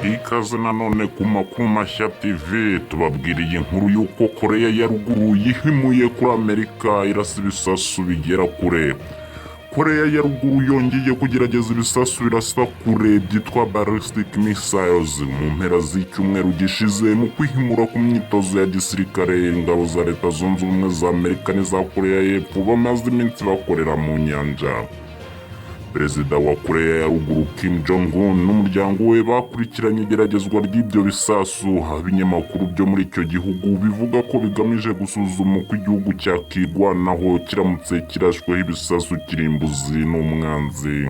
Ikaze nanone ku Makuru Mashya TV tubabwiriye inkuru y'uko Koreya ya ruguru yihimuye kuri Amerika irasa ibisasu bigera kure. Koreya ya ruguru yongeye kugerageza ibisasu birasa kure byitwa ballistic missiles mu mpera z'icyumweru gishize mu kwihimura ku myitozo ya gisirikare ingabo za Leta Zunze Ubumwe za Amerika n'iza Koreya y'Epfo bamaze iminsi bakorera mu nyanja. Perezida wa Koreya ya ruguru Kim Jong-un n'umuryango we bakurikiranye igeragezwa ry'ibyo bisasu. Ibinyamakuru byo muri icyo gihugu bivuga ko bigamije gusuzuma uko igihugu cyakirwanaho kiramutse kirashweho ibisasu kirimbuzi n'umwanzi.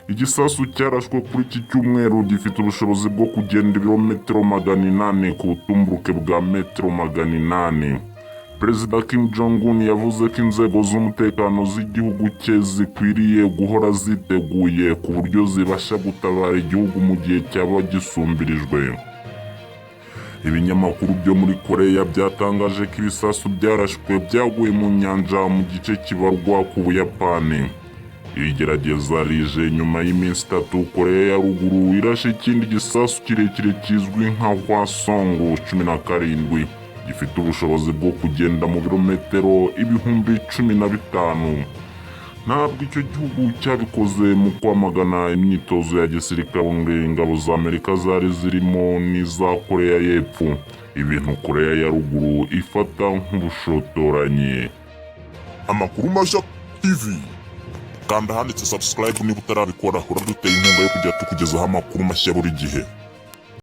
Igisasu cyarashwe kuri iki cyumweru gifite ubushobozi bwo kugenda ibirometero 800 ku butumburuke bwa metero 800. Perezida Kim Jong-un yavuze ko inzego z'umutekano z'igihugu cye zikwiriye guhora ziteguye ku buryo zibasha gutabara igihugu mu gihe cyaba gisumbirijwe. Ibinyamakuru byo muri Koreya byatangaje ko ibisasu byarashwe byaguye mu nyanja mu gice kibarwa ku Buyapani. Iri gerageza rije nyuma y'iminsi 3 Koreya ya ruguru irashe ikindi gisasu kirekire kizwi nka Hwasong 17 gifite ubushobozi bwo kugenda mu birometero 15,000. Ntabwo icyo gihugu cyabikoze mu kwamagana imyitozo ya gisirikare ingabo za Amerika zari zirimo n'iza Koreya y'Epfo, ibintu Koreya ya ruguru ifata nk'ubushotoranyi. Amakuru Mashya TV, kanda handitse subscribe niba utarabikora, uraduteye inkunga yo kujya tukugezaho amakuru mashya buri gihe.